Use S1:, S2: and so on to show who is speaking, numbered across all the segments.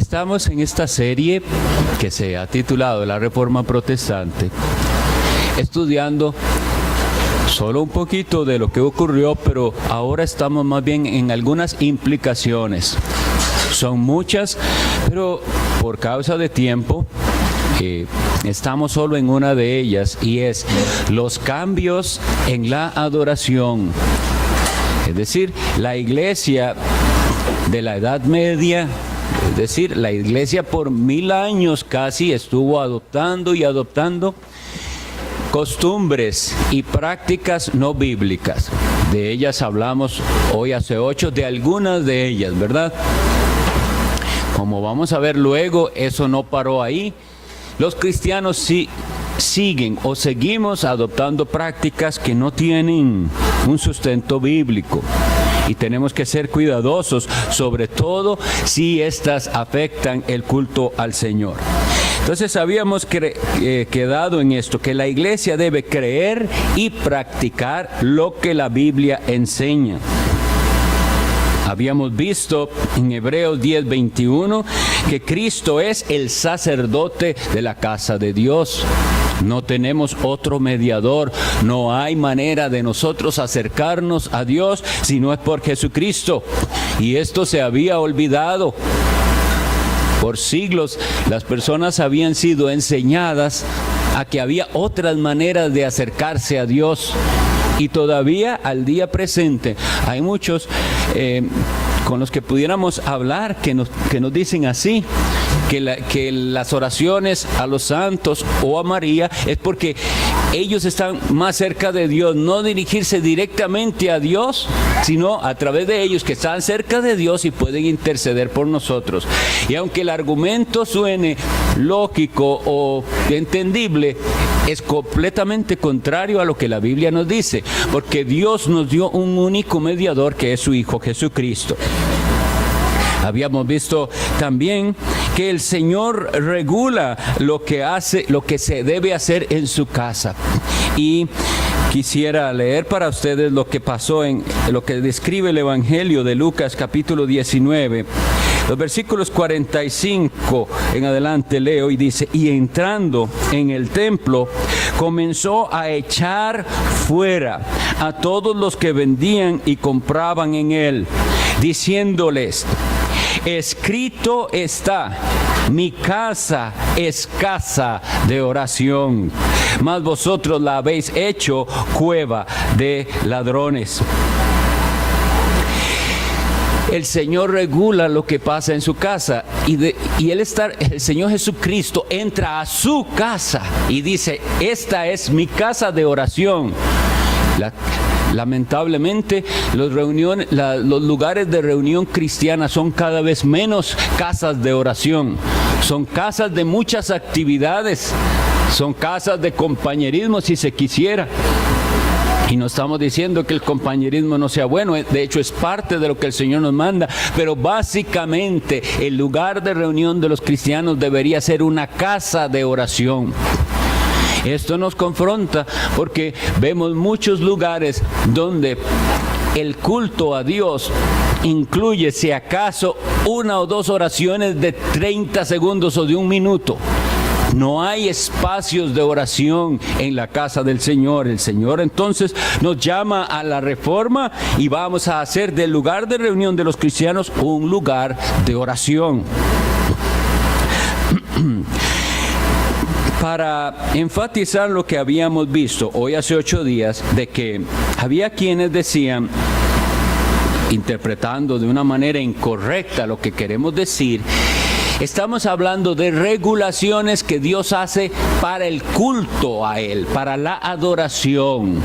S1: Estamos en esta serie que se ha titulado La Reforma Protestante, estudiando solo un poquito de lo que ocurrió, pero ahora estamos más bien en algunas implicaciones. Son muchas, pero por causa de tiempo, estamos solo en una de ellas, y es los cambios en la adoración. Es decir, la iglesia de la Edad Media, es decir, la iglesia por 1000 años casi estuvo adoptando costumbres y prácticas no bíblicas. De ellas hablamos hoy hace 8, de algunas de ellas, ¿verdad? Como vamos a ver luego, eso no paró ahí. Los cristianos seguimos adoptando prácticas que no tienen un sustento bíblico. Y tenemos que ser cuidadosos, sobre todo si estas afectan el culto al Señor. Entonces habíamos quedado en esto, que la iglesia debe creer y practicar lo que la Biblia enseña. Habíamos visto en Hebreos 10:21 que Cristo es el sacerdote de la casa de Dios. No tenemos otro mediador, no hay manera de nosotros acercarnos a Dios si no es por Jesucristo. Y esto se había olvidado. Por siglos las personas habían sido enseñadas a que había otras maneras de acercarse a Dios. Y todavía al día presente hay muchos con los que pudiéramos hablar que nos dicen así, que las oraciones a los santos o a María es porque ellos están más cerca de Dios, no dirigirse directamente a Dios, sino a través de ellos que están cerca de Dios y pueden interceder por nosotros. Y aunque el argumento suene lógico o entendible, es completamente contrario a lo que la Biblia nos dice, porque Dios nos dio un único mediador que es su Hijo Jesucristo. Habíamos visto también que el Señor regula lo que se debe hacer en su casa. Y quisiera leer para ustedes lo que pasó en lo que describe el Evangelio de Lucas capítulo 19. Los versículos 45 en adelante leo y dice: y entrando en el templo, comenzó a echar fuera a todos los que vendían y compraban en él, diciéndoles: escrito está, mi casa es casa de oración, mas vosotros la habéis hecho cueva de ladrones. El Señor regula lo que pasa en su casa y el Señor Jesucristo entra a su casa y dice: esta es mi casa de oración. Lamentablemente, los lugares de reunión cristiana son cada vez menos casas de oración. Son casas de muchas actividades, son casas de compañerismo si se quisiera. Y no estamos diciendo que el compañerismo no sea bueno, de hecho es parte de lo que el Señor nos manda, pero básicamente el lugar de reunión de los cristianos debería ser una casa de oración. Esto nos confronta porque vemos muchos lugares donde el culto a Dios incluye, si acaso, 1 o 2 oraciones de 30 segundos o de 1 minuto. No hay espacios de oración en la casa del Señor. El Señor entonces nos llama a la reforma y vamos a hacer del lugar de reunión de los cristianos un lugar de oración. Para enfatizar lo que habíamos visto hoy hace 8 días, de que había quienes decían, interpretando de una manera incorrecta lo que queremos decir, estamos hablando de regulaciones que Dios hace para el culto a Él, para la adoración.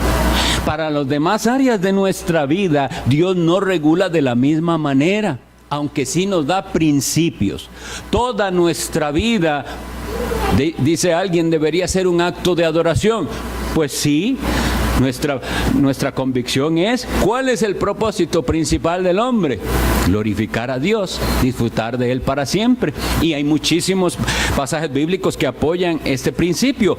S1: Para las demás áreas de nuestra vida, Dios no regula de la misma manera, aunque sí nos da principios. Toda nuestra vida, dice alguien, debería ser un acto de adoración. Pues sí, nuestra convicción es: ¿cuál es el propósito principal del hombre? Glorificar a Dios, disfrutar de Él para siempre. Y hay muchísimos pasajes bíblicos que apoyan este principio.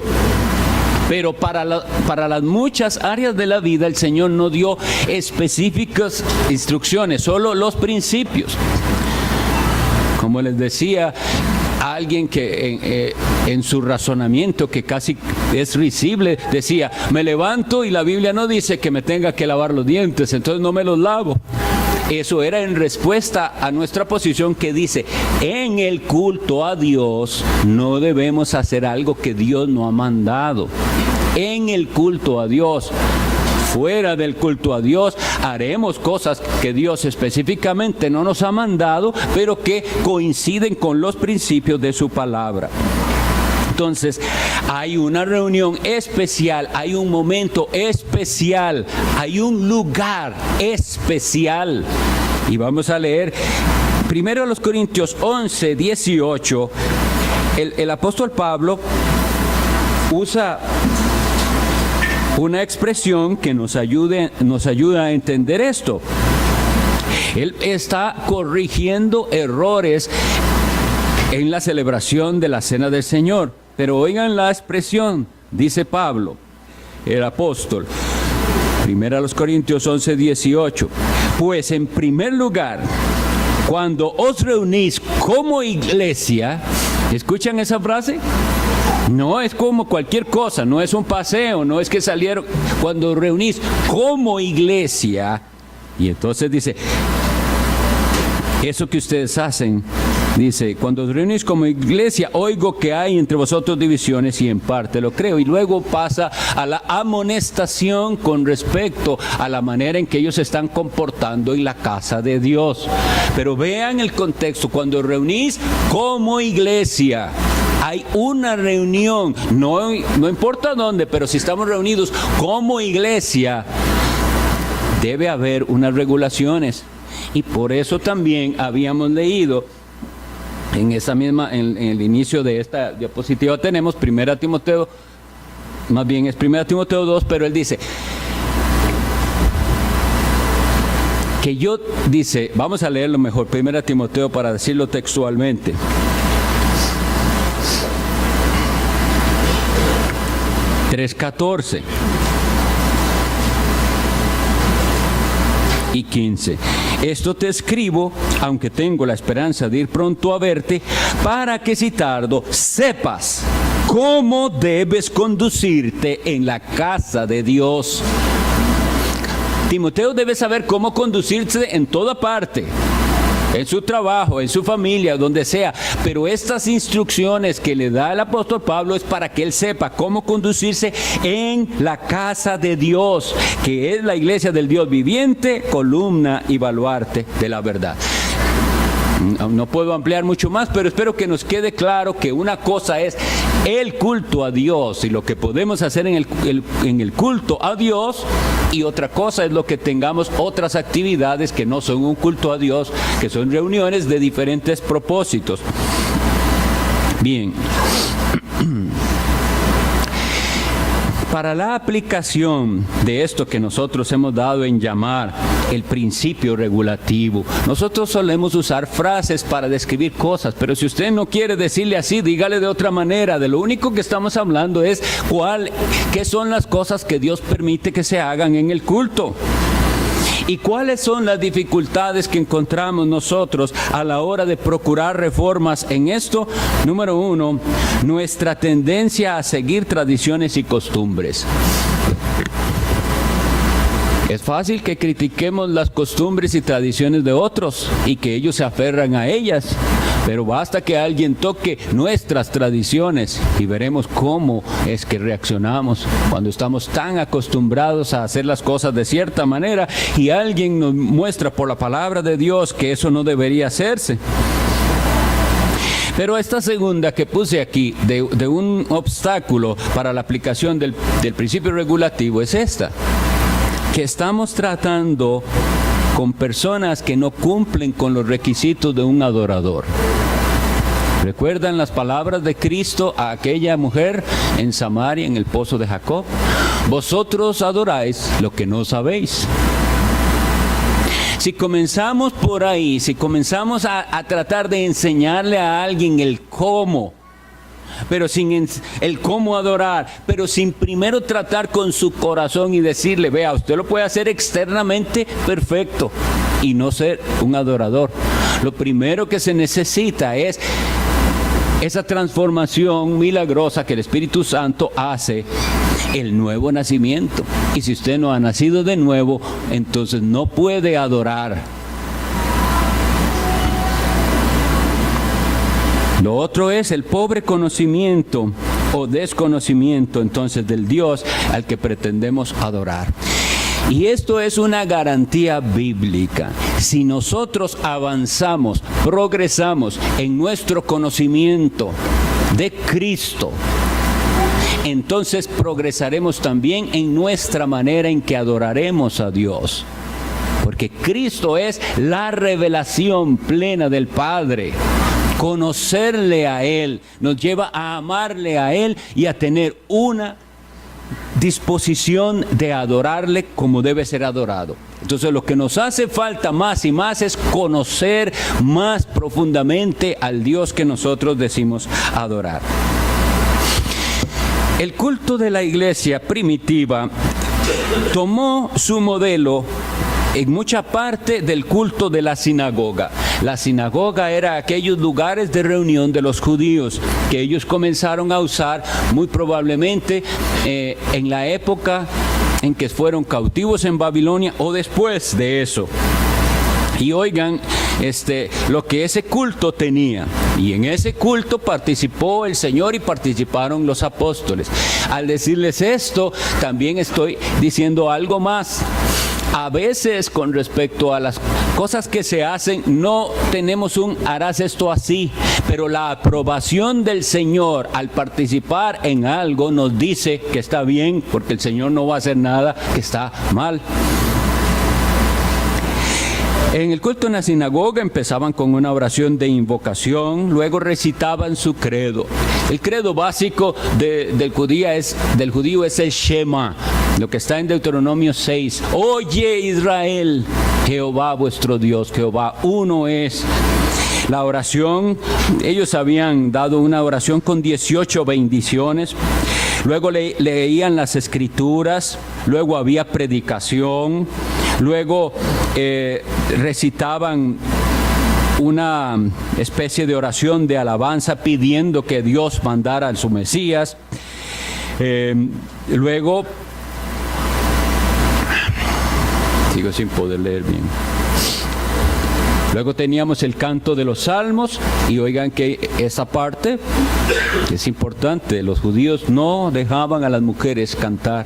S1: Pero para las muchas áreas de la vida, el Señor no dio específicas instrucciones, solo los principios. Como les decía, alguien que en su razonamiento, que casi es risible, decía, me levanto y la Biblia no dice que me tenga que lavar los dientes, entonces no me los lavo. Eso era en respuesta a nuestra posición que dice, en el culto a Dios no debemos hacer algo que Dios no ha mandado. En el culto a Dios. Fuera del culto a Dios haremos cosas que Dios específicamente no nos ha mandado, pero que coinciden con los principios de su palabra. Entonces, hay una reunión especial, hay un momento especial, hay un lugar especial. Y vamos a leer primero los Corintios 11, 18. El apóstol Pablo usa una expresión que nos ayuda a entender esto. Él está corrigiendo errores en la celebración de la Cena del Señor. Pero oigan la expresión, dice Pablo, el apóstol, primero a los Corintios 11, 18. Pues en primer lugar, cuando os reunís como iglesia, ¿escuchan esa frase? No es como cualquier cosa, no es un paseo, no es que salieron, cuando reunís como iglesia, y entonces dice, eso que ustedes hacen, dice, cuando os reunís como iglesia, oigo que hay entre vosotros divisiones y en parte lo creo. Y luego pasa a la amonestación con respecto a la manera en que ellos se están comportando en la casa de Dios. Pero vean el contexto, cuando os reunís como iglesia, hay una reunión, no importa dónde, pero si estamos reunidos como iglesia, debe haber unas regulaciones. Y por eso también habíamos leído en el inicio de esta diapositiva tenemos 1 Timoteo, más bien es 1 Timoteo 2, pero él dice que dice, vamos a leerlo mejor, 1 Timoteo para decirlo textualmente. (3:14) y 15. Esto te escribo, aunque tengo la esperanza de ir pronto a verte, para que si tardo, sepas cómo debes conducirte en la casa de Dios. Timoteo debe saber cómo conducirse en toda parte, en su trabajo, en su familia, donde sea. Pero estas instrucciones que le da el apóstol Pablo es para que él sepa cómo conducirse en la casa de Dios, que es la iglesia del Dios viviente, columna y baluarte de la verdad. No puedo ampliar mucho más, pero espero que nos quede claro que una cosa es el culto a Dios y lo que podemos hacer en el culto a Dios, y otra cosa es lo que tengamos otras actividades que no son un culto a Dios, que son reuniones de diferentes propósitos. Bien. Para la aplicación de esto que nosotros hemos dado en llamar el principio regulativo, nosotros solemos usar frases para describir cosas, pero si usted no quiere decirle así, dígale de otra manera. De lo único que estamos hablando es qué son las cosas que Dios permite que se hagan en el culto. ¿Y cuáles son las dificultades que encontramos nosotros a la hora de procurar reformas en esto? Número 1, nuestra tendencia a seguir tradiciones y costumbres. Es fácil que critiquemos las costumbres y tradiciones de otros y que ellos se aferran a ellas, pero basta que alguien toque nuestras tradiciones y veremos cómo es que reaccionamos cuando estamos tan acostumbrados a hacer las cosas de cierta manera y alguien nos muestra por la palabra de Dios que eso no debería hacerse. Pero esta segunda que puse aquí de un obstáculo para la aplicación del principio regulativo es esta, que estamos tratando con personas que no cumplen con los requisitos de un adorador. ¿Recuerdan las palabras de Cristo a aquella mujer en Samaria, en el pozo de Jacob? Vosotros adoráis lo que no sabéis. Si comenzamos por ahí, si comenzamos a tratar de enseñarle a alguien el cómo, pero sin el cómo adorar, pero sin primero tratar con su corazón y decirle, vea, usted lo puede hacer externamente perfecto y no ser un adorador. lo primero que se necesita es esa transformación milagrosa que el Espíritu Santo hace, el nuevo nacimiento. Y si usted no ha nacido de nuevo, entonces no puede adorar. Lo otro es el pobre conocimiento o desconocimiento entonces del Dios al que pretendemos adorar. Y esto es una garantía bíblica. Si nosotros avanzamos, progresamos en nuestro conocimiento de Cristo, entonces progresaremos también en nuestra manera en que adoraremos a Dios. Porque Cristo es la revelación plena del Padre. Conocerle a Él nos lleva a amarle a Él y a tener una disposición de adorarle como debe ser adorado. Entonces lo que nos hace falta más y más es conocer más profundamente al Dios que nosotros decimos adorar. El culto de la iglesia primitiva tomó su modelo en mucha parte del culto de la sinagoga. La sinagoga era aquellos lugares de reunión de los judíos que ellos comenzaron a usar muy probablemente en la época en que fueron cautivos en Babilonia o después de eso. Y oigan lo que ese culto tenía. Y en ese culto participó el Señor y participaron los apóstoles. Al decirles esto, también estoy diciendo algo más. A veces con respecto a las cosas que se hacen, no tenemos un harás esto así, pero la aprobación del Señor al participar en algo nos dice que está bien, porque el Señor no va a hacer nada que está mal. En el culto en la sinagoga empezaban con una oración de invocación, luego recitaban su credo. El credo básico del judío es el Shema, lo que está en Deuteronomio 6. Oye Israel, Jehová vuestro Dios, Jehová uno es. La oración, ellos habían dado una oración con 18 bendiciones. Luego leían las escrituras, luego había predicación, luego recitaban una especie de oración de alabanza pidiendo que Dios mandara a su Mesías. Luego, sigo sin poder leer bien. Luego teníamos el canto de los salmos, y oigan que esa parte es importante. Los judíos no dejaban a las mujeres cantar.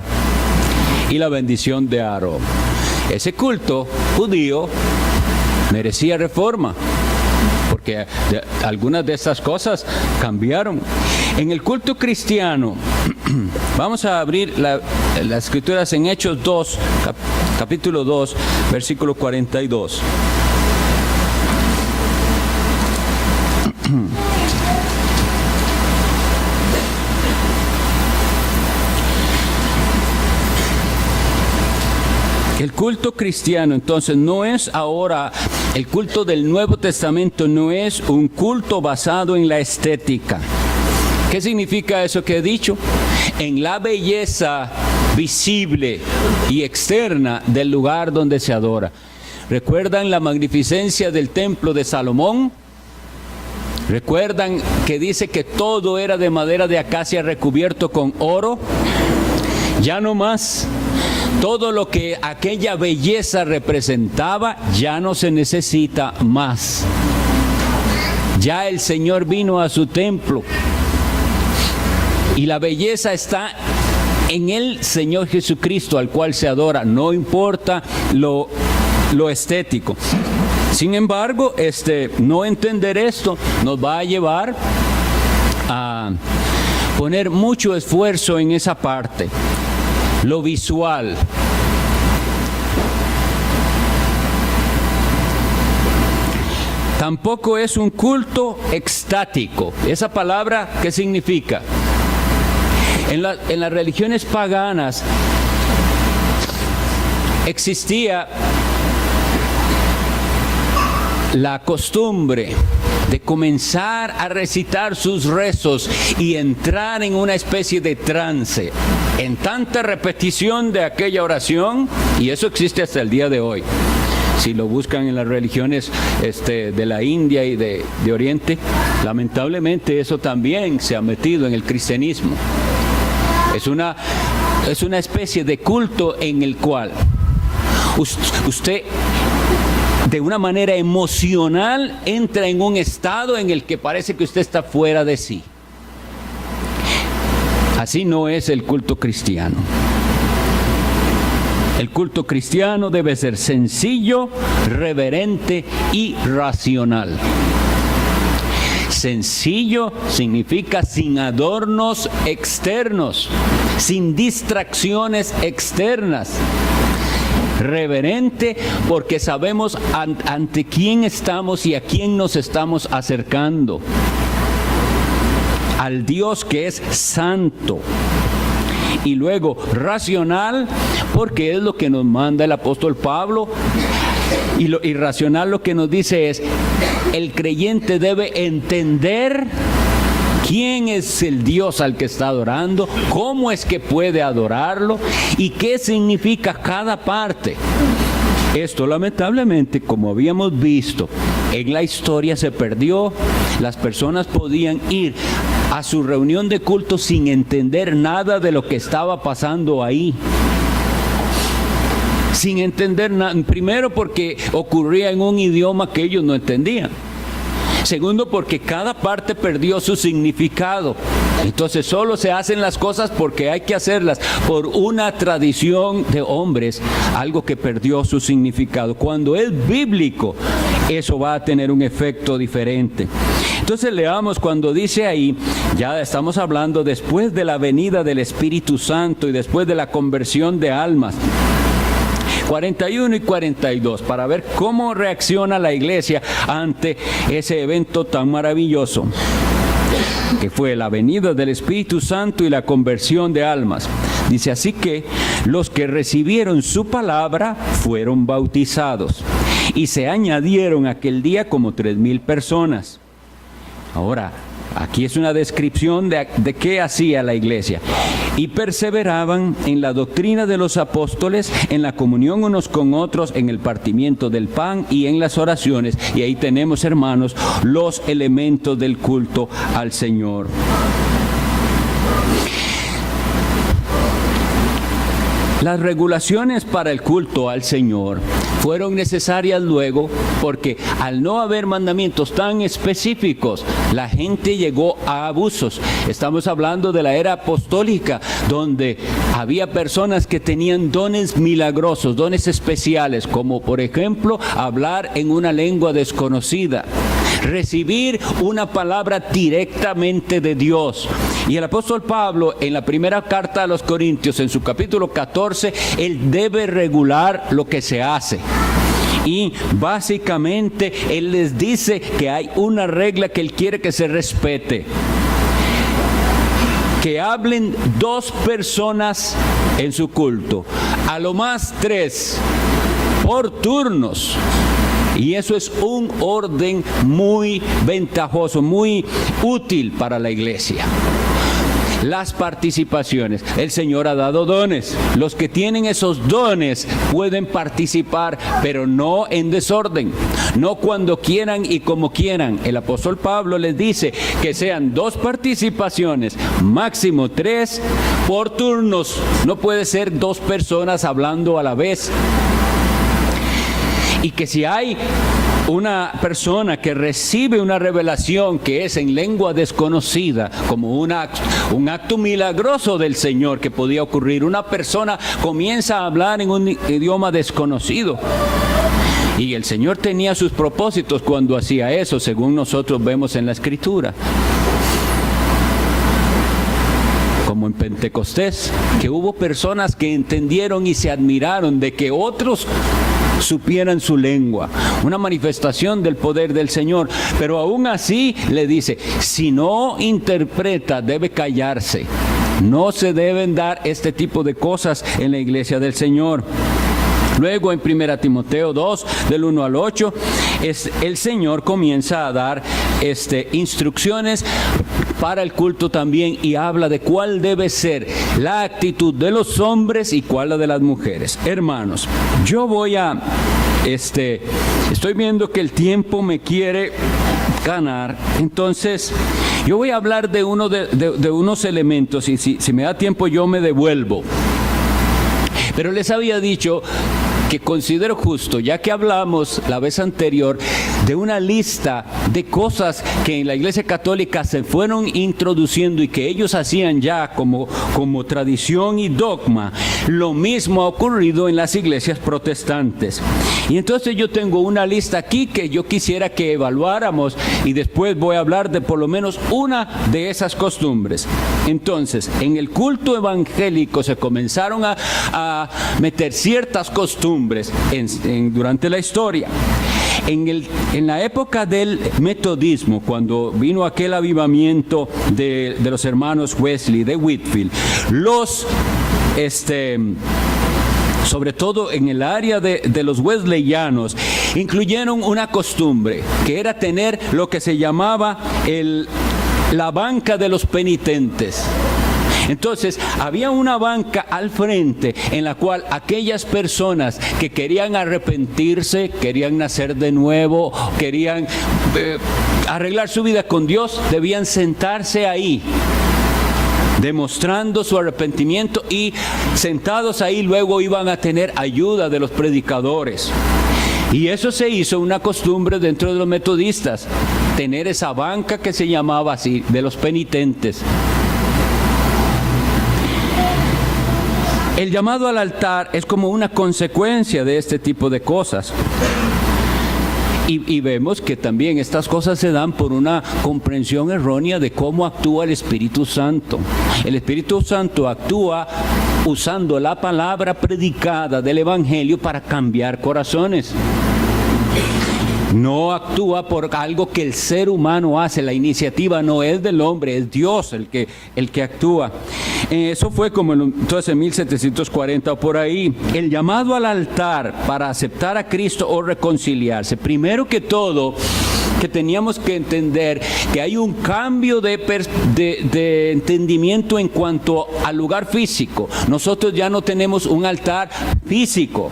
S1: Y la bendición de Aarón. Ese culto judío merecía reforma, porque algunas de estas cosas cambiaron. En el culto cristiano, vamos a abrir las escrituras en Hechos 2, capítulo 2, versículo 42. El culto cristiano, entonces, no es ahora, el culto del Nuevo Testamento no es un culto basado en la estética. ¿Qué significa eso que he dicho? En la belleza visible y externa del lugar donde se adora. ¿Recuerdan la magnificencia del templo de Salomón? ¿Recuerdan que dice que todo era de madera de acacia recubierto con oro? Ya no más. Todo lo que aquella belleza representaba ya no se necesita más. Ya el Señor vino a su templo y la belleza está en el Señor Jesucristo al cual se adora, no importa lo estético. Sin embargo, no entender esto nos va a llevar a poner mucho esfuerzo en esa parte. Lo visual. Tampoco es un culto extático. ¿Esa palabra qué significa? En las religiones paganas existía la costumbre de comenzar a recitar sus rezos y entrar en una especie de trance, en tanta repetición de aquella oración, y eso existe hasta el día de hoy. si lo buscan en las religiones de la India y de Oriente, lamentablemente eso también se ha metido en el cristianismo. Es una especie de culto en el cual usted de una manera emocional entra en un estado en el que parece que usted está fuera de sí. Así no es el culto cristiano. El culto cristiano debe ser sencillo, reverente y racional. Sencillo significa sin adornos externos, sin distracciones externas. Reverente porque sabemos ante quién estamos y a quién nos estamos acercando. Al Dios que es santo. Y luego racional porque es lo que nos manda el apóstol Pablo. Y racional lo que nos dice es, el creyente debe entender quién es el Dios al que está adorando, cómo es que puede adorarlo y qué significa cada parte. Esto lamentablemente, como habíamos visto, en la historia se perdió. Las personas podían ir a su reunión de culto sin entender nada de lo que estaba pasando ahí. Sin entender nada. Primero porque ocurría en un idioma que ellos no entendían. Segundo porque cada parte perdió su significado. Entonces solo se hacen las cosas porque hay que hacerlas por una tradición de hombres, algo que perdió su significado. Cuando es bíblico, eso va a tener un efecto diferente. Entonces leamos cuando dice ahí, ya estamos hablando después de la venida del Espíritu Santo y después de la conversión de almas. 41 y 42, para ver cómo reacciona la iglesia ante ese evento tan maravilloso, que fue la venida del Espíritu Santo y la conversión de almas. Dice, así que los que recibieron su palabra fueron bautizados, y se añadieron aquel día como 3,000 personas. Ahora, aquí es una descripción de qué hacía la iglesia. Y perseveraban en la doctrina de los apóstoles, en la comunión unos con otros, en el partimiento del pan y en las oraciones. Y ahí tenemos, hermanos, los elementos del culto al Señor. Las regulaciones para el culto al Señor fueron necesarias luego porque al no haber mandamientos tan específicos, la gente llegó a abusos. Estamos hablando de la era apostólica, donde había personas que tenían dones milagrosos, dones especiales, como por ejemplo hablar en una lengua desconocida, recibir una palabra directamente de Dios. Y el apóstol Pablo, en la primera carta a los Corintios, en su capítulo 14, él debe regular lo que se hace. Y básicamente él les dice que hay una regla que él quiere que se respete: que hablen 2 personas en su culto, a lo más 3, por turnos. Y eso es un orden muy ventajoso, muy útil para la iglesia. Las participaciones. El Señor ha dado dones. Los que tienen esos dones pueden participar, pero no en desorden. No cuando quieran y como quieran. El apóstol Pablo les dice que sean 2 participaciones, máximo 3 por turnos. No puede ser 2 personas hablando a la vez. Y que si hay una persona que recibe una revelación que es en lengua desconocida, como un acto milagroso del Señor que podía ocurrir, una persona comienza a hablar en un idioma desconocido. Y el Señor tenía sus propósitos cuando hacía eso, según nosotros vemos en la Escritura. Como en Pentecostés, que hubo personas que entendieron y se admiraron de que otros supieran su lengua, una manifestación del poder del Señor. Pero aún así le dice, si no interpreta, debe callarse. No se deben dar este tipo de cosas en la iglesia del Señor. Luego en 1 Timoteo 2, del 1 al 8, el Señor comienza a dar instrucciones para el culto también, y habla de cuál debe ser la actitud de los hombres y cuál la de las mujeres. Hermanos, yo voy a estoy viendo que el tiempo me quiere ganar, entonces yo voy a hablar de unos elementos y si me da tiempo yo me devuelvo. Pero les había dicho que considero justo, ya que hablamos la vez anterior de una lista de cosas que en la Iglesia Católica se fueron introduciendo y que ellos hacían ya como tradición y dogma, lo mismo ha ocurrido en las iglesias protestantes. Y entonces yo tengo una lista aquí que yo quisiera que evaluáramos y después voy a hablar de por lo menos una de esas costumbres. Entonces, en el culto evangélico se comenzaron a meter ciertas costumbres durante la historia. En la época del metodismo, cuando vino aquel avivamiento de los hermanos Wesley, de Whitefield, sobre todo en el área de los wesleyanos, incluyeron una costumbre, que era tener lo que se llamaba la banca de los penitentes. Entonces, había una banca al frente en la cual aquellas personas que querían arrepentirse, querían nacer de nuevo, querían arreglar su vida con Dios, debían sentarse ahí, demostrando su arrepentimiento, y sentados ahí luego iban a tener ayuda de los predicadores. Y eso se hizo una costumbre dentro de los metodistas, tener esa banca que se llamaba así, de los penitentes. El llamado al altar es como una consecuencia de este tipo de cosas. Y vemos que también estas cosas se dan por una comprensión errónea de cómo actúa el Espíritu Santo. El Espíritu Santo actúa usando la palabra predicada del Evangelio para cambiar corazones. No actúa por algo que el ser humano hace. La iniciativa no es del hombre, es Dios el que actúa. Eso fue como entonces en 1740 o por ahí. El llamado al altar para aceptar a Cristo o reconciliarse. Primero que todo, que teníamos que entender que hay un cambio de entendimiento en cuanto al lugar físico. Nosotros ya no tenemos un altar físico.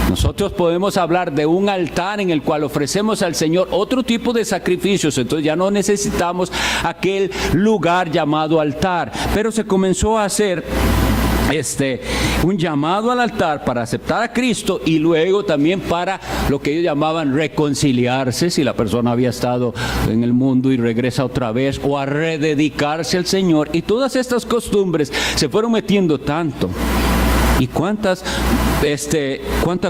S1: Nosotros podemos hablar de un altar en el cual ofrecemos al Señor otro tipo de sacrificios, entonces ya no necesitamos aquel lugar llamado altar. Pero se comenzó a hacer un llamado al altar para aceptar a Cristo y luego también para lo que ellos llamaban reconciliarse, si la persona había estado en el mundo y regresa otra vez, o a rededicarse al Señor. Y todas estas costumbres se fueron metiendo tanto. ¿Y cuánta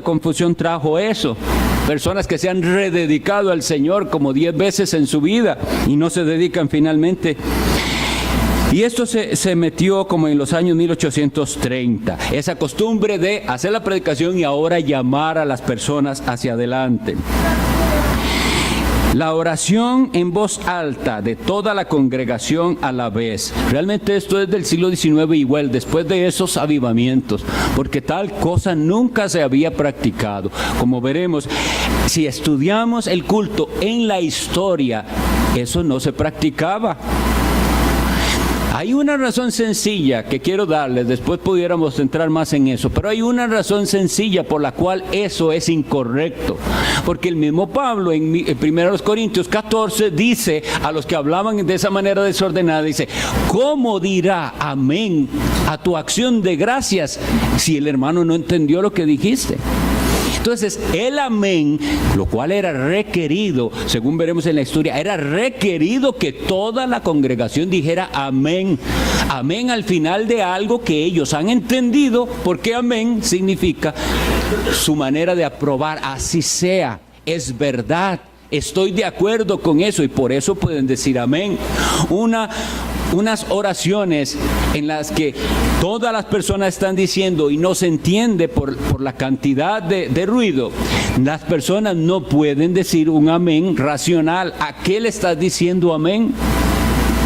S1: confusión trajo eso? Personas que se han rededicado al Señor como 10 veces en su vida y no se dedican finalmente. Y esto se metió como en los años 1830. Esa costumbre de hacer la predicación y ahora llamar a las personas hacia adelante. La oración en voz alta de toda la congregación a la vez. Realmente esto es del siglo XIX igual, después de esos avivamientos, porque tal cosa nunca se había practicado. Como veremos, si estudiamos el culto en la historia, eso no se practicaba. Hay una razón sencilla que quiero darles, después pudiéramos entrar más en eso, pero hay una razón sencilla por la cual eso es incorrecto. Porque el mismo Pablo en 1 Corintios 14 dice a los que hablaban de esa manera desordenada, dice, ¿cómo dirá amén a tu acción de gracias si el hermano no entendió lo que dijiste? Entonces, el amén, lo cual era requerido, según veremos en la historia, era requerido que toda la congregación dijera amén. Amén al final de algo que ellos han entendido, porque amén significa su manera de aprobar, así sea, es verdad, estoy de acuerdo con eso, y por eso pueden decir amén. Unas oraciones en las que todas las personas están diciendo y no se entiende por la cantidad de ruido, las personas no pueden decir un amén racional. ¿A qué le estás diciendo amén?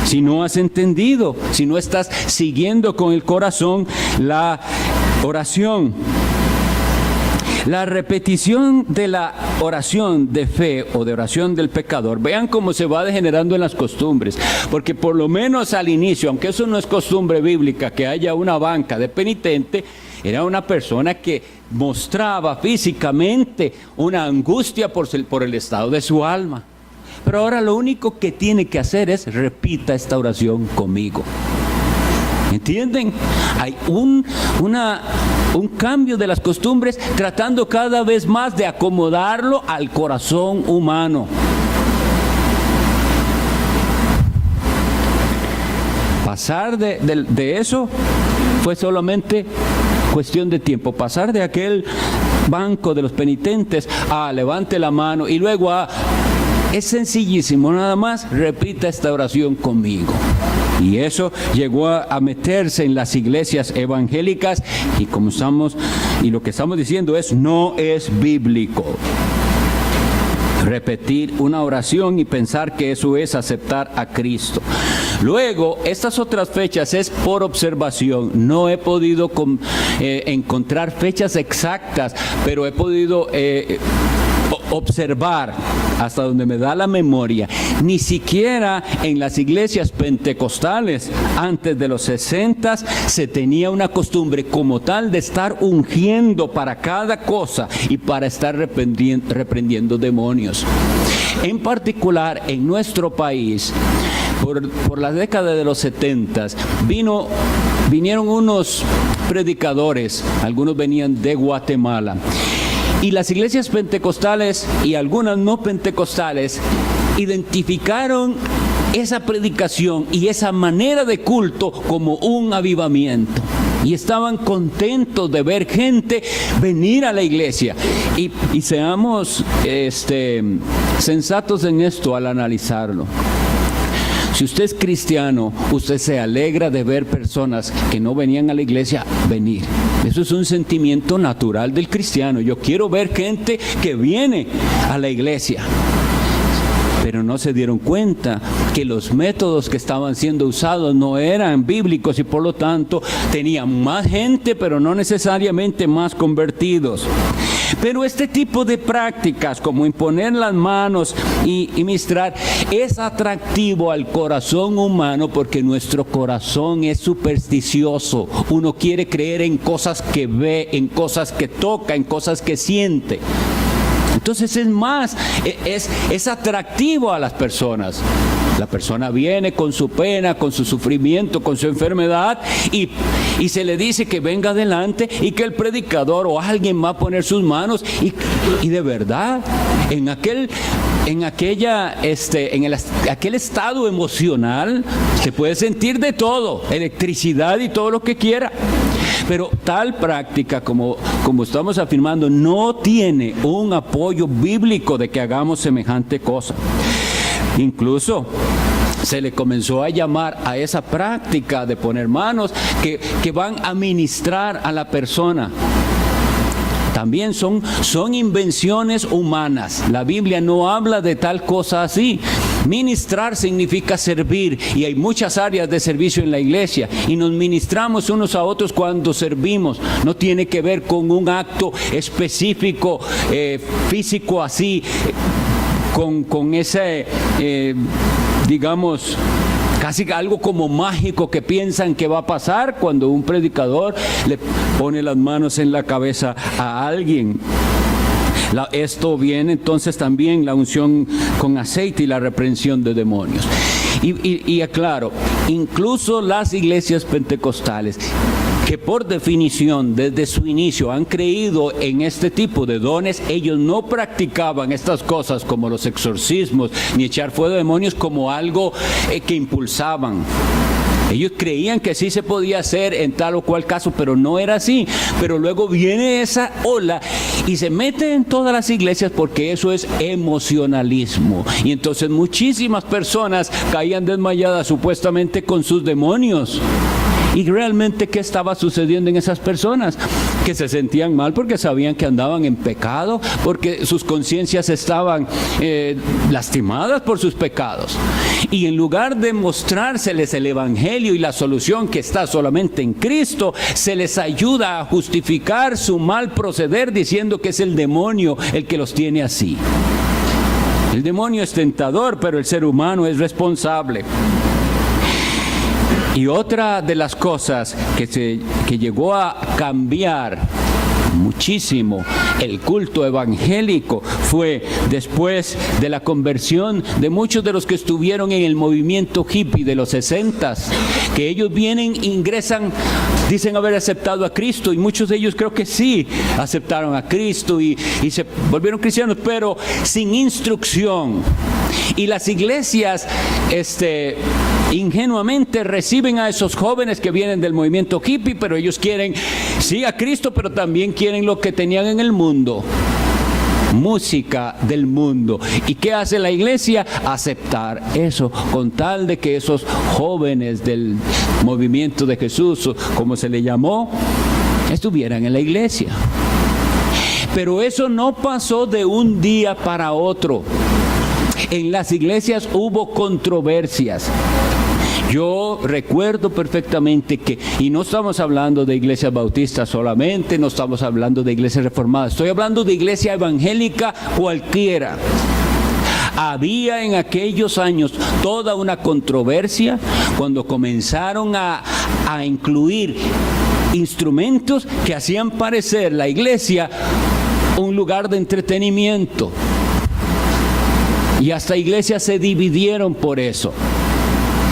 S1: Si no has entendido, si no estás siguiendo con el corazón la oración. La repetición de la oración de fe o de oración del pecador, vean cómo se va degenerando en las costumbres, porque por lo menos al inicio, aunque eso no es costumbre bíblica, que haya una banca de penitente, era una persona que mostraba físicamente una angustia por el estado de su alma. Pero ahora lo único que tiene que hacer es repita esta oración conmigo. ¿Entienden? Hay un cambio de las costumbres, tratando cada vez más de acomodarlo al corazón humano. Pasar de eso fue solamente cuestión de tiempo. Pasar de aquel banco de los penitentes a levante la mano y luego a... Es sencillísimo, nada más repita esta oración conmigo. Y eso llegó a meterse en las iglesias evangélicas y lo que estamos diciendo no es bíblico. Repetir una oración y pensar que eso es aceptar a Cristo. Luego, estas otras fechas es por observación. No he podido encontrar fechas exactas, pero he podido observar hasta donde me da la memoria. Ni siquiera en las iglesias pentecostales antes de los 60 se tenía una costumbre como tal de estar ungiendo para cada cosa y para estar reprendiendo demonios. En particular en nuestro país, por la década de los 70 vinieron unos predicadores, algunos venían de Guatemala. Y las iglesias pentecostales y algunas no pentecostales identificaron esa predicación y esa manera de culto como un avivamiento. Y estaban contentos de ver gente venir a la iglesia. Y seamos sensatos en esto al analizarlo. Si usted es cristiano, usted se alegra de ver personas que no venían a la iglesia venir. Eso es un sentimiento natural del cristiano. Yo quiero ver gente que viene a la iglesia. Pero no se dieron cuenta que los métodos que estaban siendo usados no eran bíblicos y por lo tanto tenían más gente, pero no necesariamente más convertidos. Pero este tipo de prácticas, como imponer las manos y ministrar, es atractivo al corazón humano porque nuestro corazón es supersticioso. Uno quiere creer en cosas que ve, en cosas que toca, en cosas que siente. Entonces es atractivo a las personas. La persona viene con su pena, con su sufrimiento, con su enfermedad y se le dice que venga adelante y que el predicador o alguien va a poner sus manos y de verdad en aquel estado emocional se puede sentir de todo, electricidad y todo lo que quiera. Pero tal práctica, como estamos afirmando, no tiene un apoyo bíblico de que hagamos semejante cosa. Incluso se le comenzó a llamar a esa práctica de poner manos que van a ministrar a la persona. También son invenciones humanas. La Biblia no habla de tal cosa así. Ministrar significa servir y hay muchas áreas de servicio en la iglesia y nos ministramos unos a otros cuando servimos. No tiene que ver con un acto específico, físico así, con ese, digamos, casi algo como mágico que piensan que va a pasar cuando un predicador le pone las manos en la cabeza a alguien. Esto viene entonces también la unción con aceite y la reprensión de demonios. Y aclaro, incluso las iglesias pentecostales, que por definición desde su inicio han creído en este tipo de dones, ellos no practicaban estas cosas como los exorcismos ni echar fuera demonios como algo que impulsaban. Ellos creían que sí se podía hacer en tal o cual caso, pero no era así. Pero luego viene esa ola y se mete en todas las iglesias porque eso es emocionalismo. Y entonces muchísimas personas caían desmayadas supuestamente con sus demonios. Y realmente, ¿qué estaba sucediendo en esas personas? Que se sentían mal porque sabían que andaban en pecado, porque sus conciencias estaban lastimadas por sus pecados. Y en lugar de mostrárseles el evangelio y la solución que está solamente en Cristo, se les ayuda a justificar su mal proceder diciendo que es el demonio el que los tiene así. El demonio es tentador, pero el ser humano es responsable. Y otra de las cosas que llegó a cambiar muchísimo. El culto evangélico fue después de la conversión de muchos de los que estuvieron en el movimiento hippie de los 60s, que ellos vienen, ingresan, dicen haber aceptado a Cristo, y muchos de ellos creo que sí aceptaron a Cristo y se volvieron cristianos, pero sin instrucción. Y las iglesias ingenuamente reciben a esos jóvenes que vienen del movimiento hippie, pero ellos quieren, sí, a Cristo, pero también quieren lo que tenían en el mundo. Música del mundo. ¿Y qué hace la iglesia? Aceptar eso, con tal de que esos jóvenes del movimiento de Jesús, como se le llamó, estuvieran en la iglesia. Pero eso no pasó de un día para otro. En las iglesias hubo controversias. Yo recuerdo perfectamente que, y no estamos hablando de iglesias bautistas solamente, no estamos hablando de iglesias reformadas, estoy hablando de iglesia evangélica cualquiera. Había en aquellos años toda una controversia cuando comenzaron a incluir instrumentos que hacían parecer la iglesia un lugar de entretenimiento. Y hasta iglesias se dividieron por eso.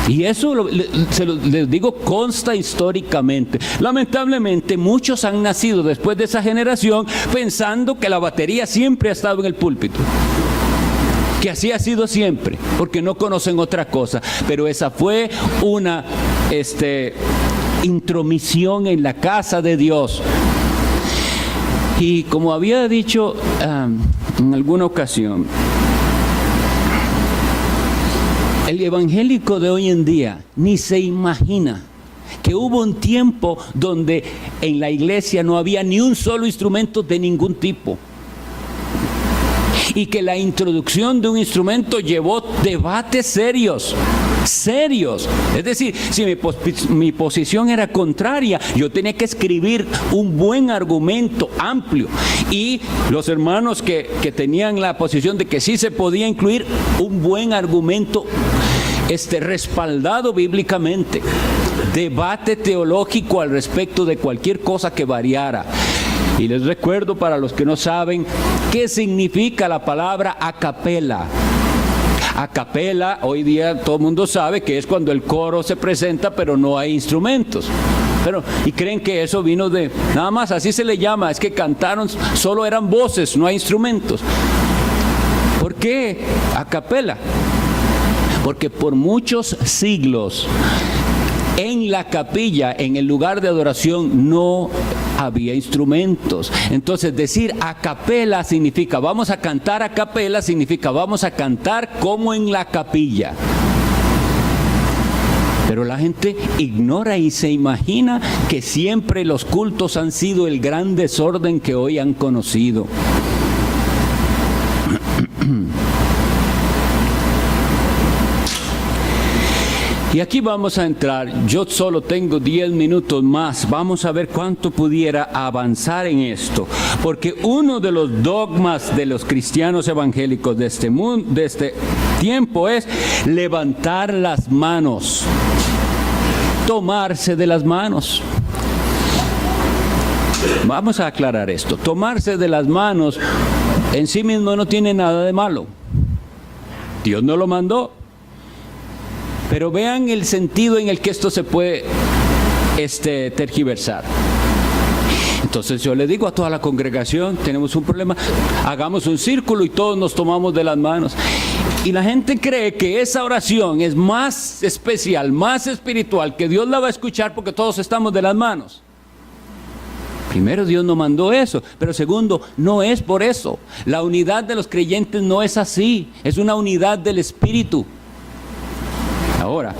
S1: Y eso, les digo, consta históricamente. Lamentablemente, muchos han nacido después de esa generación pensando que la batería siempre ha estado en el púlpito. Que así ha sido siempre, porque no conocen otra cosa. Pero esa fue una intromisión en la casa de Dios. Y como había dicho en alguna ocasión, el evangélico de hoy en día ni se imagina que hubo un tiempo donde en la iglesia no había ni un solo instrumento de ningún tipo. Y que la introducción de un instrumento llevó debates serios. Es decir, si mi posición era contraria, yo tenía que escribir un buen argumento amplio. Y los hermanos que tenían la posición de que sí se podía incluir un buen argumento respaldado bíblicamente. Debate teológico al respecto de cualquier cosa que variara. Y les recuerdo, para los que no saben, qué significa la palabra a capela. A capela, hoy día todo el mundo sabe que es cuando el coro se presenta, pero no hay instrumentos. Y creen que eso vino de, nada más, así se le llama, es que cantaron, solo eran voces, no hay instrumentos. ¿Por qué a capela? Porque por muchos siglos en la capilla, en el lugar de adoración, no había instrumentos. Entonces decir a capela significa vamos a cantar a capela, significa vamos a cantar como en la capilla. Pero la gente ignora y se imagina que siempre los cultos han sido el gran desorden que hoy han conocido. Y aquí vamos a entrar, yo solo tengo 10 minutos más, vamos a ver cuánto pudiera avanzar en esto, porque uno de los dogmas de los cristianos evangélicos de este mundo, de este tiempo, es levantar las manos, tomarse de las manos. Vamos a aclarar esto, tomarse de las manos en sí mismo no tiene nada de malo, Dios no lo mandó. Pero vean el sentido en el que esto se puede tergiversar. Entonces yo le digo a toda la congregación, tenemos un problema, hagamos un círculo y todos nos tomamos de las manos. Y la gente cree que esa oración es más especial, más espiritual, que Dios la va a escuchar porque todos estamos de las manos. Primero, Dios no mandó eso, pero segundo, no es por eso. La unidad de los creyentes no es así, es una unidad del Espíritu. Ahora,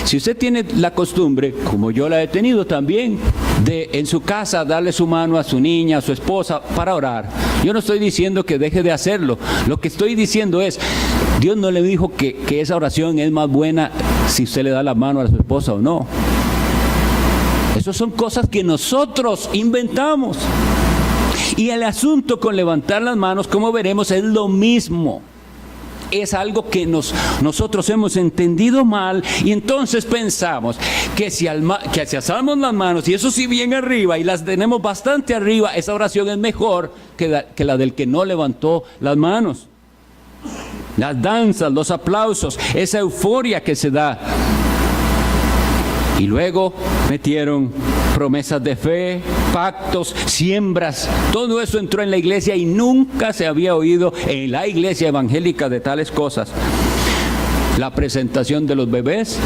S1: si usted tiene la costumbre, como yo la he tenido también, de en su casa darle su mano a su niña, a su esposa para orar, yo no estoy diciendo que deje de hacerlo. Lo que estoy diciendo es, Dios no le dijo que esa oración es más buena si usted le da la mano a su esposa o no. Esas son cosas que nosotros inventamos. Y el asunto con levantar las manos, como veremos, es lo mismo. es algo que nosotros hemos entendido mal, y entonces pensamos que si alzamos las manos, y eso sí bien arriba, y las tenemos bastante arriba, esa oración es mejor que la del que no levantó las manos. Las danzas, los aplausos, esa euforia que se da. Y luego metieron promesas de fe, pactos, siembras. Todo eso entró en la iglesia y nunca se había oído en la iglesia evangélica de tales cosas. La presentación de los bebés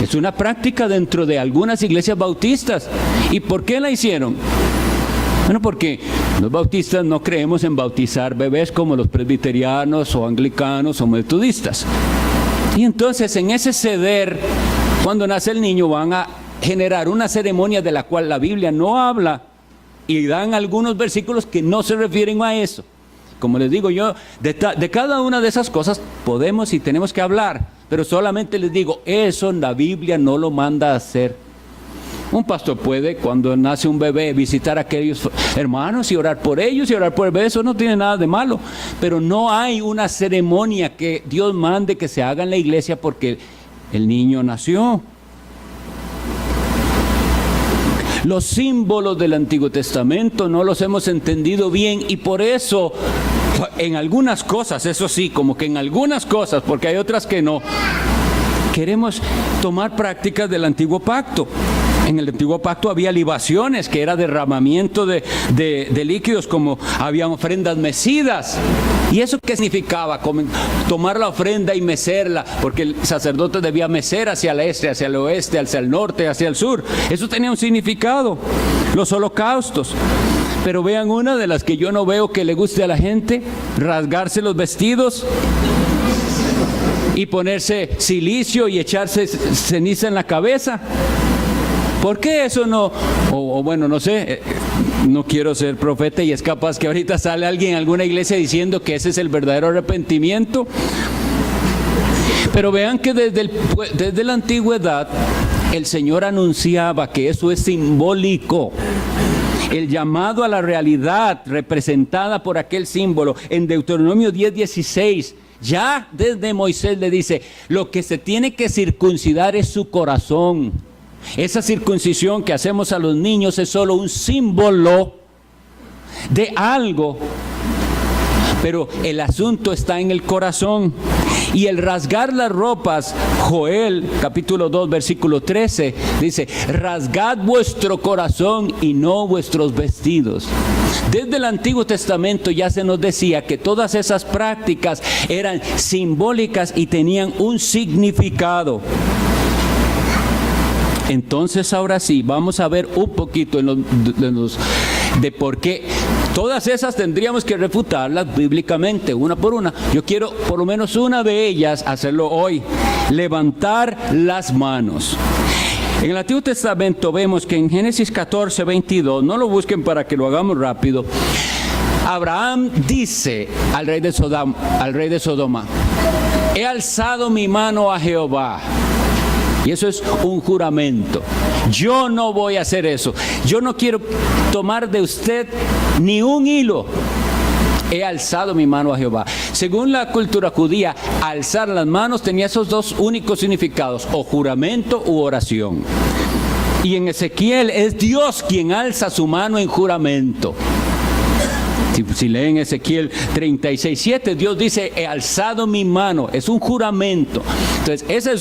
S1: es una práctica dentro de algunas iglesias bautistas. ¿Y por qué la hicieron? Bueno, porque los bautistas no creemos en bautizar bebés como los presbiterianos o anglicanos o metodistas. Y entonces en ese ceder, cuando nace el niño, van a generar una ceremonia de la cual la Biblia no habla, y dan algunos versículos que no se refieren a eso. Como les digo yo, de cada una de esas cosas podemos y tenemos que hablar, pero solamente les digo, eso la Biblia no lo manda a hacer. Un pastor puede, cuando nace un bebé, visitar a aquellos hermanos y orar por ellos y orar por el bebé. Eso no tiene nada de malo. Pero no hay una ceremonia que Dios mande que se haga en la iglesia porque el niño nació. Los símbolos del Antiguo Testamento no los hemos entendido bien, y por eso en algunas cosas, eso sí, como que en algunas cosas, porque hay otras que no, queremos tomar prácticas del Antiguo Pacto. En el Antiguo Pacto había libaciones, que era derramamiento de líquidos, como habían ofrendas mecidas. ¿Y eso qué significaba? Tomar la ofrenda y mecerla, porque el sacerdote debía mecer hacia el este, hacia el oeste, hacia el norte, hacia el sur. Eso tenía un significado. Los holocaustos. Pero vean una de las que yo no veo que le guste a la gente: rasgarse los vestidos y ponerse silicio y echarse ceniza en la cabeza. ¿Por qué eso no? O bueno, no sé, no quiero ser profeta, y es capaz que ahorita sale alguien en alguna iglesia diciendo que ese es el verdadero arrepentimiento. Pero vean que desde la antigüedad el Señor anunciaba que eso es simbólico. El llamado a la realidad representada por aquel símbolo en Deuteronomio 10:16. Ya desde Moisés le dice, lo que se tiene que circuncidar es su corazón. Esa circuncisión que hacemos a los niños es solo un símbolo de algo, pero el asunto está en el corazón. Y el rasgar las ropas, Joel capítulo 2 versículo 13 dice, rasgad vuestro corazón y no vuestros vestidos. Desde el Antiguo Testamento ya se nos decía que todas esas prácticas eran simbólicas y tenían un significado. Entonces ahora sí, vamos a ver un poquito de por qué todas esas tendríamos que refutarlas bíblicamente, una por una. Yo quiero por lo menos una de ellas hacerlo hoy: levantar las manos. En el Antiguo Testamento vemos que en Génesis 14:22, no lo busquen para que lo hagamos rápido, Abraham dice al rey de Sodoma, he alzado mi mano a Jehová. Y eso es un juramento. Yo no voy a hacer eso. Yo no quiero tomar de usted ni un hilo. He alzado mi mano a Jehová. Según la cultura judía, alzar las manos tenía esos dos únicos significados: o juramento u oración. Y en Ezequiel es Dios quien alza su mano en juramento. Si leen Ezequiel 36:7, Dios dice, he alzado mi mano. Es un juramento. Entonces, eso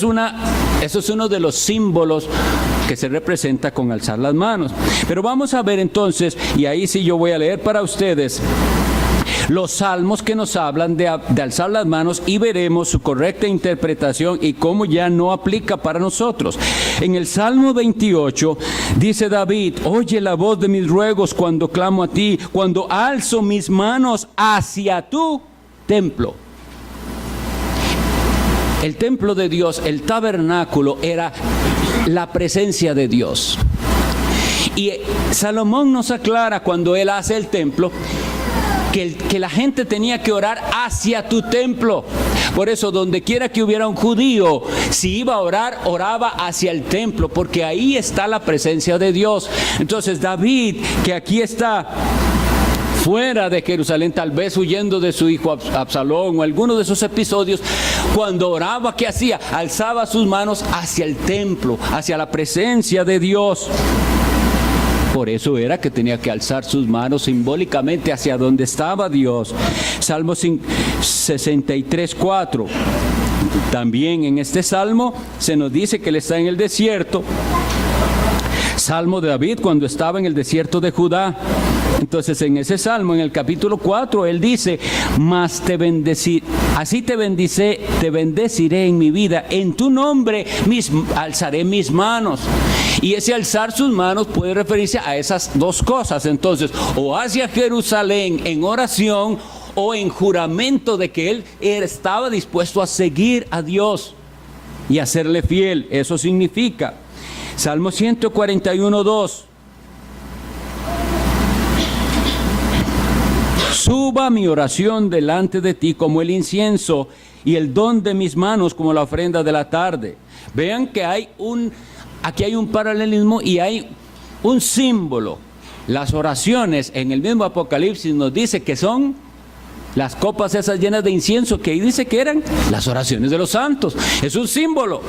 S1: es uno de los símbolos que se representa con alzar las manos. Pero vamos a ver entonces, y ahí sí yo voy a leer para ustedes los salmos que nos hablan de alzar las manos, y veremos su correcta interpretación y cómo ya no aplica para nosotros. En el Salmo 28 dice David, oye la voz de mis ruegos cuando clamo a ti, cuando alzo mis manos hacia tu templo. El templo de Dios, el tabernáculo, era la presencia de Dios. Y Salomón nos aclara cuando él hace el templo que la gente tenía que orar hacia tu templo. Por eso, donde quiera que hubiera un judío, si iba a orar, oraba hacia el templo, porque ahí está la presencia de Dios. Entonces David, que aquí está fuera de Jerusalén, tal vez huyendo de su hijo Absalón o alguno de esos episodios, cuando oraba, ¿qué hacía? Alzaba sus manos hacia el templo, hacia la presencia de Dios. Por eso era que tenía que alzar sus manos simbólicamente hacia donde estaba Dios. Salmo 63:4. También en este salmo se nos dice que él está en el desierto. Salmo de David cuando estaba en el desierto de Judá. Entonces en ese salmo, en el capítulo 4, él dice: mas así te bendeciré en mi vida, en tu nombre alzaré mis manos. Y ese alzar sus manos puede referirse a esas dos cosas. Entonces, o hacia Jerusalén en oración, o en juramento de que él estaba dispuesto a seguir a Dios y a serle fiel. Eso significa. Salmo 141:2. Suba mi oración delante de ti como el incienso, y el don de mis manos como la ofrenda de la tarde. Vean que aquí hay un paralelismo y hay un símbolo. Las oraciones en el mismo Apocalipsis nos dice que son las copas esas llenas de incienso, que ahí dice que eran las oraciones de los santos. Es un símbolo.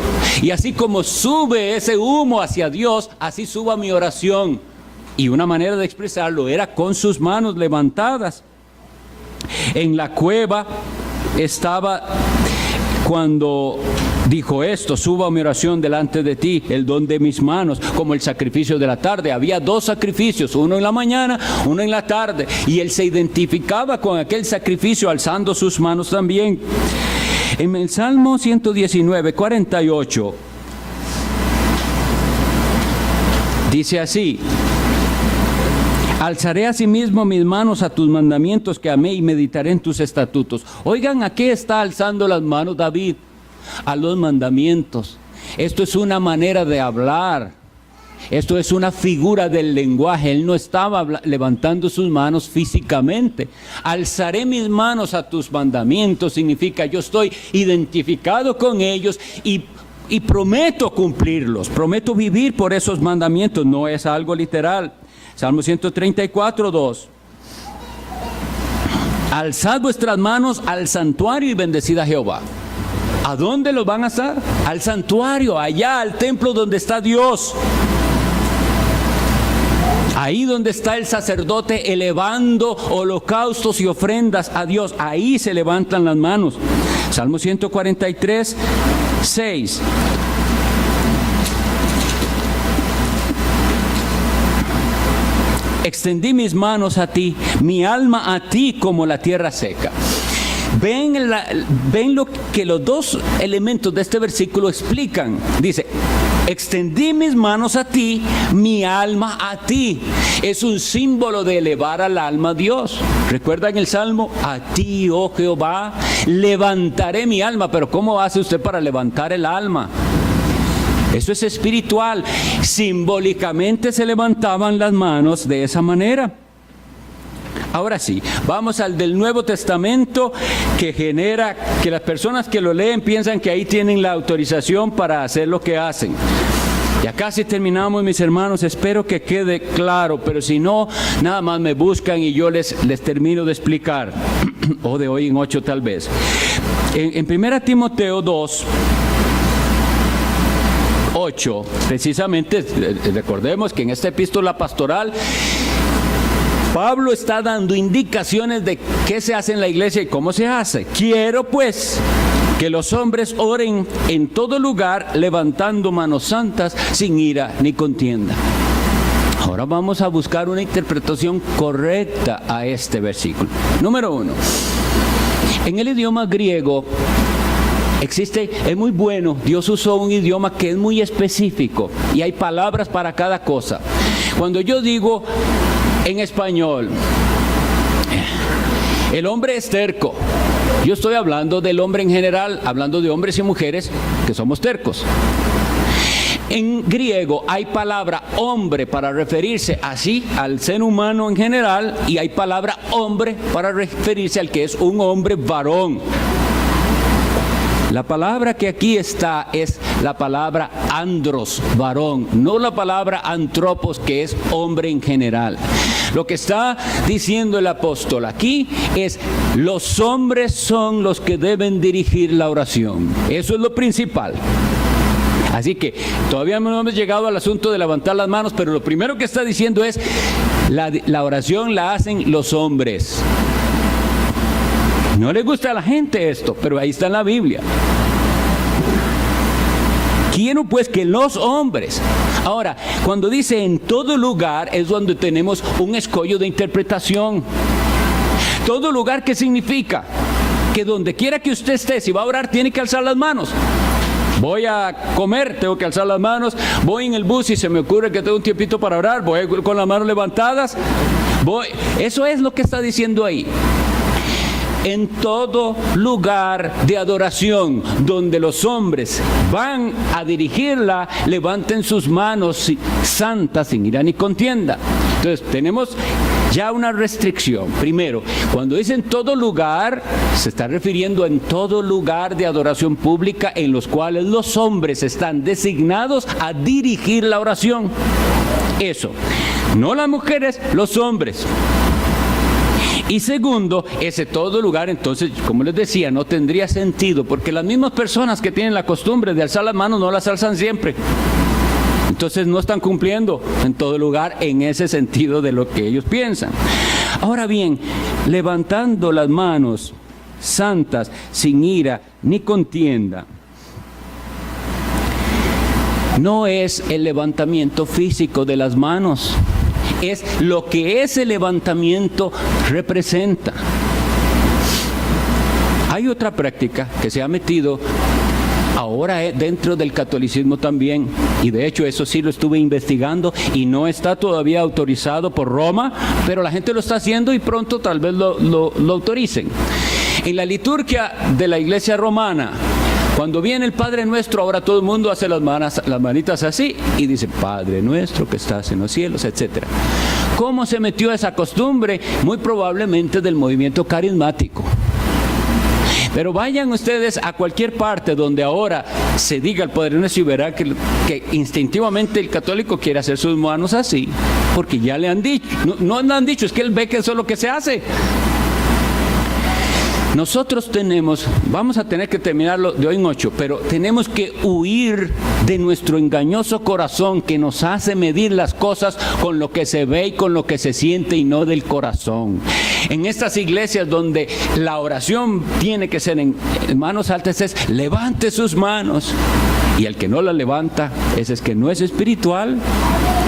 S1: Y así como sube ese humo hacia Dios, así suba mi oración. Y una manera de expresarlo era con sus manos levantadas. En la cueva estaba cuando dijo esto: suba mi oración delante de ti, el don de mis manos, como el sacrificio de la tarde. Había dos sacrificios, uno en la mañana, uno en la tarde, y él se identificaba con aquel sacrificio alzando sus manos también. En el Salmo 119:48 dice así: alzaré asimismo mis manos a tus mandamientos que amé, y meditaré en tus estatutos. Oigan, ¿a qué está alzando las manos David? A los mandamientos. Esto es una manera de hablar. Esto es una figura del lenguaje. Él no estaba levantando sus manos físicamente. Alzaré mis manos a tus mandamientos significa yo estoy identificado con ellos y prometo cumplirlos. Prometo vivir por esos mandamientos. No es algo literal. Salmo 134:2. Alzad vuestras manos al santuario y bendecid a Jehová. ¿A dónde los van a alzar? Al santuario, allá al templo donde está Dios. Ahí donde está el sacerdote elevando holocaustos y ofrendas a Dios. Ahí se levantan las manos. Salmo 143:6. Extendí mis manos a ti, mi alma a ti como la tierra seca. Ven lo que los dos elementos de este versículo explican. Dice: extendí mis manos a ti, mi alma a ti. Es un símbolo de elevar al alma a Dios. ¿Recuerdan el Salmo? A ti, oh Jehová, levantaré mi alma. Pero ¿cómo hace usted para levantar el alma? Eso es espiritual. Simbólicamente se levantaban las manos de esa manera. Ahora sí, vamos al del Nuevo Testamento, que genera que las personas que lo leen piensan que ahí tienen la autorización para hacer lo que hacen. Ya casi terminamos, mis hermanos, espero que quede claro, pero si no, nada más me buscan y yo les termino de explicar, o de hoy en 8 tal vez. En 1 Timoteo 2:8, precisamente, recordemos que en esta epístola pastoral Pablo está dando indicaciones de qué se hace en la iglesia y cómo se hace. Quiero pues que los hombres oren en todo lugar, levantando manos santas, sin ira ni contienda. Ahora vamos a buscar una interpretación correcta a este versículo. Número 1. En el idioma griego es muy bueno. Dios usó un idioma que es muy específico y hay palabras para cada cosa. Cuando yo digo en español, el hombre es terco, yo estoy hablando del hombre en general, hablando de hombres y mujeres que somos tercos. En griego hay palabra hombre para referirse así al ser humano en general, y hay palabra hombre para referirse al que es un hombre varón. La palabra que aquí está es la palabra andros, varón, no la palabra antropos, que es hombre en general. Lo que está diciendo el apóstol aquí es: los hombres son los que deben dirigir la oración. Eso es lo principal. Así que todavía no hemos llegado al asunto de levantar las manos, pero lo primero que está diciendo es: la oración la hacen los hombres. No le gusta a la gente esto, pero ahí está en la Biblia. Quiero pues que los hombres. Ahora, cuando dice en todo lugar, es donde tenemos un escollo de interpretación. Todo lugar, ¿qué significa? Que donde quiera que usted esté, si va a orar, tiene que alzar las manos. Voy a comer, tengo que alzar las manos. Voy en el bus y se me ocurre que tengo un tiempito para orar, voy con las manos levantadas. Eso es lo que está diciendo ahí. En todo lugar de adoración donde los hombres van a dirigirla, levanten sus manos santas sin ira ni contienda. Entonces tenemos ya una restricción. Primero, cuando dice en todo lugar, se está refiriendo en todo lugar de adoración pública en los cuales los hombres están designados a dirigir la oración. Eso, no las mujeres, los hombres. Y segundo, ese todo lugar, entonces, como les decía, no tendría sentido, porque las mismas personas que tienen la costumbre de alzar las manos no las alzan siempre. Entonces no están cumpliendo en todo lugar en ese sentido de lo que ellos piensan. Ahora bien, levantando las manos santas, sin ira ni contienda, no es el levantamiento físico de las manos. Es lo que ese levantamiento representa. Hay otra práctica que se ha metido ahora dentro del catolicismo también, y de hecho eso sí lo estuve investigando y no está todavía autorizado por Roma, pero la gente lo está haciendo y pronto tal vez lo autoricen. En la liturgia de la Iglesia romana, cuando viene el Padre Nuestro, ahora todo el mundo hace las manitas así y dice: Padre Nuestro que estás en los cielos, etc. ¿Cómo se metió esa costumbre? Muy probablemente del movimiento carismático. Pero vayan ustedes a cualquier parte donde ahora se diga el Padre Nuestro y verá que instintivamente el católico quiere hacer sus manos así, porque ya le han dicho. No le han dicho, es que él ve que eso es lo que se hace. Nosotros vamos a tener que terminarlo de hoy en 8, pero tenemos que huir de nuestro engañoso corazón que nos hace medir las cosas con lo que se ve y con lo que se siente y no del corazón. En estas iglesias donde la oración tiene que ser en manos altas, es: levante sus manos. Y el que no la levanta, ese es que no es espiritual.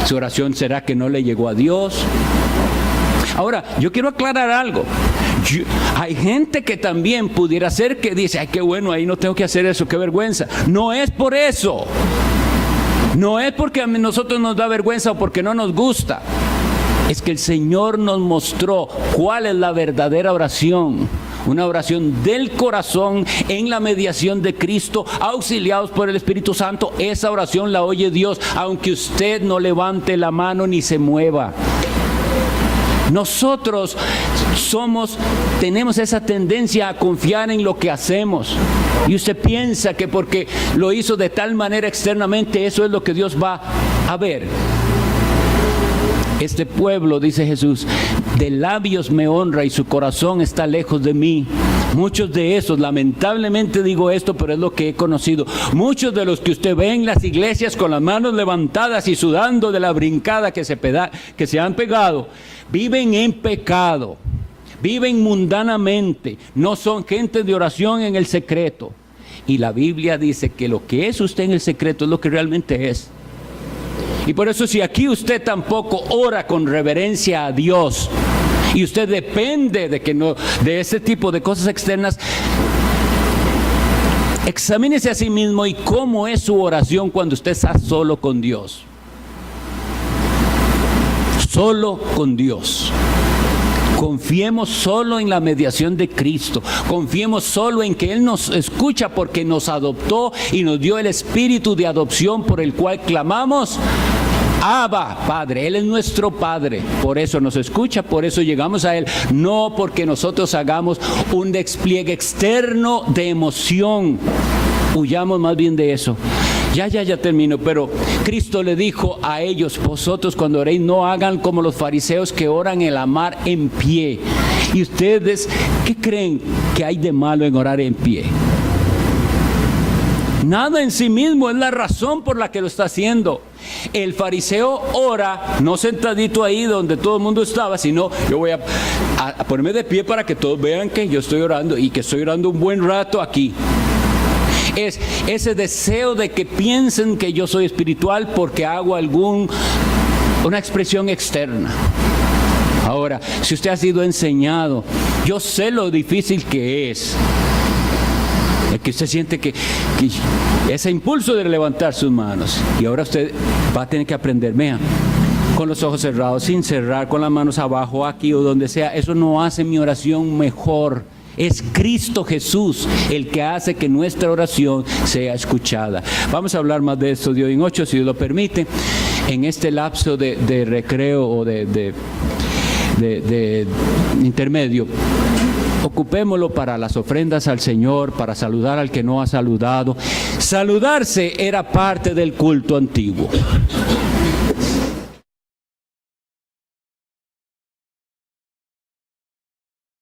S1: Su oración será que no le llegó a Dios. Ahora, yo quiero aclarar algo. Hay gente que también pudiera ser que dice: ay, qué bueno, ahí no tengo que hacer eso, qué vergüenza. No es por eso. No es porque a nosotros nos da vergüenza o porque no nos gusta. Es que el Señor nos mostró cuál es la verdadera oración. Una oración del corazón en la mediación de Cristo, auxiliados por el Espíritu Santo. Esa oración la oye Dios, aunque usted no levante la mano ni se mueva. Nosotros tenemos esa tendencia a confiar en lo que hacemos. Y usted piensa que porque lo hizo de tal manera externamente, eso es lo que Dios va a ver. Este pueblo, dice Jesús, de labios me honra y su corazón está lejos de mí. Muchos de esos, lamentablemente digo esto, pero es lo que he conocido. Muchos de los que usted ve en las iglesias con las manos levantadas y sudando de la brincada que se han pegado, viven en pecado, viven mundanamente, no son gente de oración en el secreto. Y la Biblia dice que lo que es usted en el secreto es lo que realmente es. Y por eso, si aquí usted tampoco ora con reverencia a Dios y usted depende de ese tipo de cosas externas, examínese a sí mismo y cómo es su oración cuando usted está solo con Dios. Solo con Dios. Confiemos solo en la mediación de Cristo. Confiemos solo en que Él nos escucha porque nos adoptó y nos dio el espíritu de adopción por el cual clamamos: Abba, Padre. Él es nuestro Padre. Por eso nos escucha, por eso llegamos a Él. No porque nosotros hagamos un despliegue externo de emoción. Huyamos más bien de eso. Ya termino, pero Cristo le dijo a ellos: vosotros cuando oréis no hagan como los fariseos que oran en la mar en pie. ¿Y ustedes qué creen que hay de malo en orar en pie? Nada en sí mismo, es la razón por la que lo está haciendo. El fariseo ora, no sentadito ahí donde todo el mundo estaba, sino yo voy a ponerme de pie para que todos vean que yo estoy orando y que estoy orando un buen rato aquí. Es ese deseo de que piensen que yo soy espiritual porque hago una expresión externa. Ahora, si usted ha sido enseñado, yo sé lo difícil que es que usted siente que ese impulso de levantar sus manos, y ahora usted va a tener que aprender, vea, con los ojos cerrados, sin cerrar, con las manos abajo, aquí o donde sea. Eso no hace mi oración mejor. Es Cristo Jesús el que hace que nuestra oración sea escuchada. Vamos a hablar más de esto de hoy en 8, si Dios lo permite, en este lapso de recreo o de intermedio. Ocupémoslo para las ofrendas al Señor, para saludar al que no ha saludado. Saludarse era parte del culto antiguo.